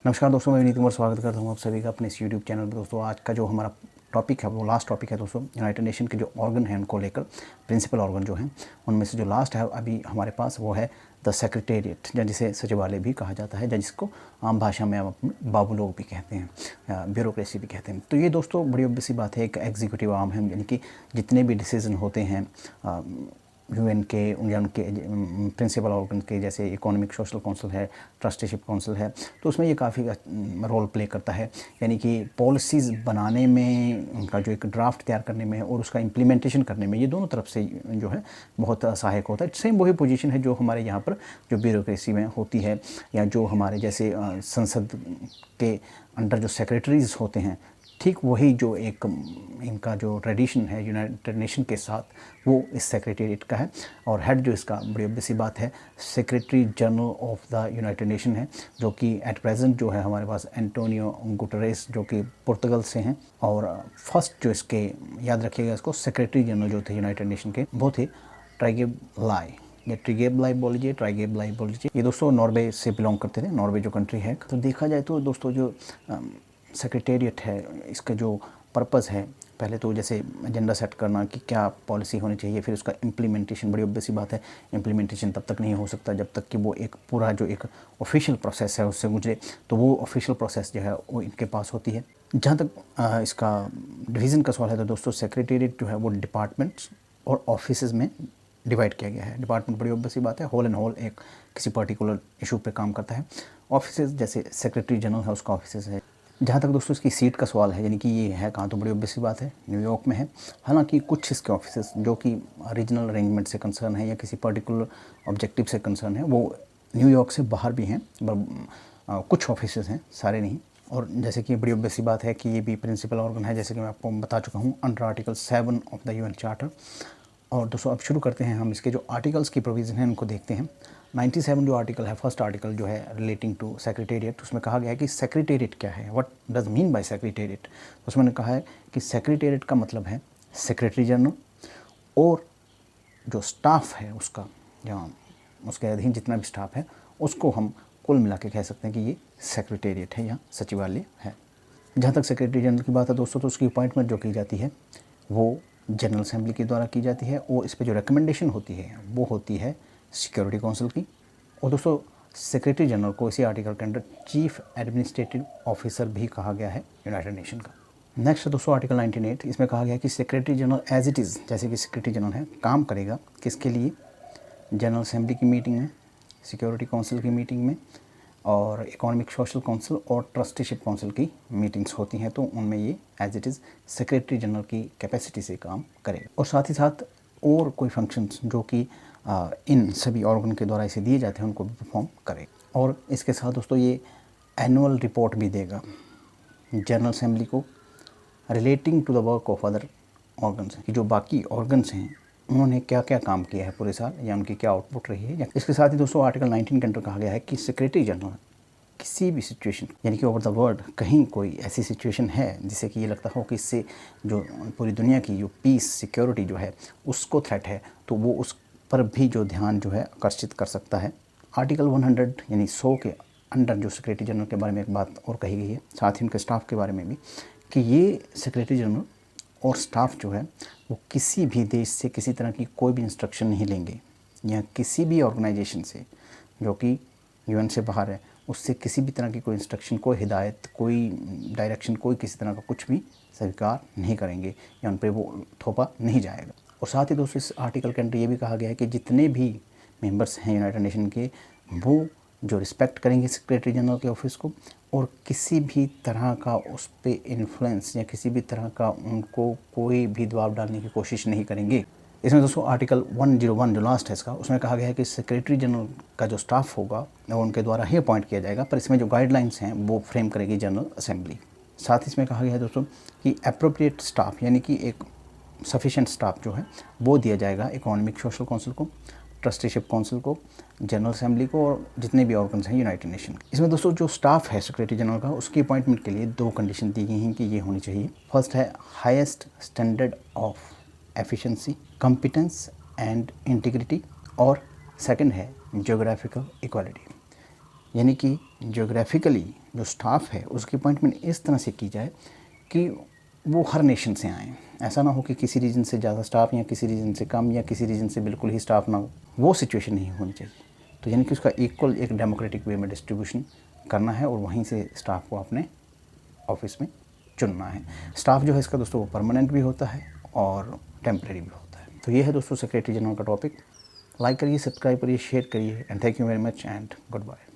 नमस्कार दोस्तों, मैं विनीत कुमार स्वागत करता हूँ आप सभी का अपने इस यूट्यूब चैनल पर। दोस्तों आज का जो हमारा टॉपिक है वो लास्ट टॉपिक है दोस्तों। यूनाइटेड नेशन के जो ऑर्गन हैं उनको लेकर, प्रिंसिपल ऑर्गन जो हैं उनमें से जो लास्ट है अभी हमारे पास वो है द सेक्रेटेरिएट, या जिसे सचिवालय भी कहा जाता है, या जिसको आम भाषा में आप बाबू लोग भी कहते हैं, ब्यूरोक्रेसी भी कहते हैं। तो ये दोस्तों बड़ी ऑब्वियस सी बात है, एक एग्जीक्यूटिव आर्म है, यानी कि जितने भी डिसीजन होते हैं यूएन के या उनके प्रिंसिपल ऑर्गन के, जैसे इकोनॉमिक सोशल काउंसिल है, ट्रस्टीशिप काउंसिल है, तो उसमें ये काफ़ी रोल प्ले करता है। यानी कि पॉलिसीज़ बनाने में, उनका जो एक ड्राफ्ट तैयार करने में और उसका इम्प्लीमेंटेशन करने में, ये दोनों तरफ से जो है बहुत सहायक होता है। सेम वही पोजीशन है जो हमारे यहाँ पर जो ब्यूरोक्रेसी में होती है, या जो हमारे जैसे संसद के अंडर जो सेक्रेटरीज होते हैं, ठीक वही जो एक इनका जो ट्रेडिशन है यूनाइटेड नेशन के साथ, वो इस सेक्रेटेरिएट का है। और हेड जो इसका बड़ी ऑब्वियस सी बात है secretary general of the United nation है, जो कि एट प्रेजेंट जो है हमारे पास एंटोनियो गुटरेस, जो कि पुर्तगाल से हैं। और फर्स्ट जो इसके, याद रखिएगा इसको, सेक्रेटरी जनरल जो थे यूनाइटेड नेशन के, वो थे ट्राइगेबलाई, या ट्रिगेबलाई बोल लीजिए, ट्राइगेबलाई बोल लीजिए। ये दोस्तों नॉर्वे से बिलोंग करते थे, नॉर्वे जो कंट्री है। तो देखा जाए तो दोस्तों जो सेक्रेटेरिएट है, इसका जो पर्पज़ है, पहले तो जैसे एजेंडा सेट करना कि क्या पॉलिसी होनी चाहिए, फिर उसका इम्प्लीमेंटेशन। बड़ी ऑब्वियस सी बात है, इम्प्लीमेंटेशन तब तक नहीं हो सकता जब तक कि वो एक पूरा जो एक ऑफिशियल प्रोसेस है उससे गुजरे। तो वो ऑफिशियल प्रोसेस जो है वो इनके पास होती है। जहाँ तक इसका डिवीज़न का सवाल है तो दोस्तों सेक्रेटेरिएट जो है वो डिपार्टमेंट्स और ऑफिस में डिवाइड किया गया है। डिपार्टमेंट बड़ी ऑब्वियस सी बात है, होल एंड होल एक किसी पर्टिकुलर इशू पे काम करता है। ऑफिस जैसे सेक्रेटरी जनरल है, उसका ऑफिस है। जहाँ तक दोस्तों इसकी सीट का सवाल है, यानी कि ये है कहाँ, तो बड़ी ऑब्वियस सी बात है न्यूयॉर्क में है। हालांकि कुछ इसके ऑफिस जो कि रीजनल अरेंजमेंट से कंसर्न है या किसी पर्टिकुलर ऑब्जेक्टिव से कंसर्न है, वो न्यूयॉर्क से बाहर भी हैं, कुछ ऑफिस हैं, सारे नहीं। और जैसे कि बड़ी ऑब्वियस सी बात है कि ये भी प्रिंसिपल ऑर्गन है, जैसे कि मैं आपको बता चुका हूँ, under article 7 of the UN charter. और दोस्तों अब शुरू करते हैं हम इसके जो आर्टिकल्स की प्रोविज़न है उनको देखते हैं। 97 जो आर्टिकल है, फर्स्ट आर्टिकल जो है रिलेटिंग टू सेक्रेटेरिएट, उसमें कहा गया है कि सेक्रेटेरिएट क्या है, what does mean by secretariat. उसमें कहा है कि सेक्रेटेरिएट का मतलब है सेक्रेटरी जनरल, और जो स्टाफ है उसका, या उसके अधीन जितना भी स्टाफ है, उसको हम कुल मिला के कह सकते हैं कि ये सेक्रेटेरिएट है या सचिवालय है। जहाँ तक सेक्रेटरी जनरल की बात है दोस्तों, तो उसकी अपॉइंटमेंट जो की जाती है वो जनरल असेंबली के द्वारा की जाती है, और इस पर जो रिकमेंडेशन होती है वो होती है सिक्योरिटी काउंसिल की। और दोस्तों सेक्रेटरी जनरल को इसी आर्टिकल के अंडर चीफ एडमिनिस्ट्रेटिव ऑफिसर भी कहा गया है यूनाइटेड नेशन का। नेक्स्ट दोस्तों आर्टिकल 98, इसमें कहा गया है कि secretary general as it is, जैसे कि सेक्रेटरी जनरल है, काम करेगा किसके लिए, जनरल असेंबली की मीटिंग में, सिक्योरिटी काउंसिल की मीटिंग में, और इकोनॉमिक सोशल काउंसिल और ट्रस्टीशिप काउंसिल की मीटिंग्स होती हैं, तो उनमें ये as it is secretary general की कैपेसिटी से काम करेगा। और साथ ही साथ और कोई फंक्शंस जो कि इन सभी ऑर्गन के द्वारा इसे दिए जाते हैं उनको भी परफॉर्म करेगा। और इसके साथ दोस्तों ये एनुअल रिपोर्ट भी देगा जनरल असेंबली को relating to the work of other organs, कि जो बाकी ऑर्गन्स हैं उन्होंने क्या क्या काम किया है पूरे साल, या उनकी क्या आउटपुट रही है। इसके साथ ही दोस्तों आर्टिकल 19 के अंदर कहा गया है कि सेक्रेटरी जनरल किसी भी सिचुएशन, यानी कि ओवर द वर्ल्ड कहीं कोई ऐसी सिचुएशन है जिससे कि ये लगता हो कि इससे जो पूरी दुनिया की जो पीस सिक्योरिटी जो है उसको थ्रेट है, तो वो उस पर भी जो ध्यान जो है आकर्षित कर सकता है। आर्टिकल 100 यानी 100 के अंडर जो सेक्रेटरी जनरल के बारे में एक बात और कही गई है, साथ ही उनके स्टाफ के बारे में भी, कि ये सेक्रेटरी जनरल और स्टाफ जो है वो किसी भी देश से किसी तरह की कोई भी इंस्ट्रक्शन नहीं लेंगे, या किसी भी ऑर्गेनाइजेशन से जो कि यूएन से बाहर है उससे किसी भी तरह की कोई इंस्ट्रक्शन, कोई हिदायत, कोई डायरेक्शन, कोई किसी तरह का कुछ भी स्वीकार नहीं करेंगे, या उन पर वो थोपा नहीं जाएगा। और साथ ही दोस्तों इस आर्टिकल के अंदर ये भी कहा गया है कि जितने भी मेंबर्स हैं यूनाइटेड नेशन के, वो जो रिस्पेक्ट करेंगे सेक्रेटरी जनरल के ऑफिस को, और किसी भी तरह का उस पर इन्फ्लुएंस या किसी भी तरह का उनको कोई भी दबाव डालने की कोशिश नहीं करेंगे। इसमें दोस्तों आर्टिकल 101 जो लास्ट है इसका, उसमें कहा गया है कि सेक्रेटरी जनरल का जो स्टाफ होगा वो उनके द्वारा ही अपॉइंट किया जाएगा, पर इसमें जो गाइडलाइंस हैं वो फ्रेम करेगी जनरल असेंबली। साथ ही इसमें कहा गया है दोस्तों कि अप्रोप्रिएट स्टाफ, यानी कि एक सफिशेंट स्टाफ जो है वो दिया जाएगा इकोनॉमिक सोशल काउंसिल को, ट्रस्टीशिप काउंसिल को, जनरल असेंबली को, और जितने भी ऑर्गन्स हैं यूनाइटेड नेशन के। इसमें दोस्तों जो स्टाफ है सेक्रेटरी जनरल का, उसकी अपॉइंटमेंट के लिए 2 कंडीशन दी गई हैं कि ये होनी चाहिए। फर्स्ट है highest standard of efficiency, competence and integrity, और सेकंड है ज्योग्राफिकल इक्वालिटी। यानी कि ज्योग्राफिकली जो स्टाफ है उसकी अपॉइंटमेंट इस तरह से की जाए कि वो हर नेशन से आएँ। ऐसा ना हो कि किसी रीजन से ज़्यादा स्टाफ या किसी रीजन से कम या किसी रीजन से बिल्कुल ही स्टाफ ना हो, वो सिचुएशन नहीं होनी चाहिए। तो यानी कि उसका इक्वल एक डेमोक्रेटिक वे में डिस्ट्रीब्यूशन करना है और वहीं से स्टाफ को अपने ऑफिस में चुनना है। स्टाफ जो है इसका दोस्तों वो परमानेंट भी होता है और टेम्परेरी भी होता है। तो ये है दोस्तों सेक्रेटरी जनरल का टॉपिक। लाइक करिए, सब्सक्राइब करिए, शेयर करिए and thank you very much and good bye.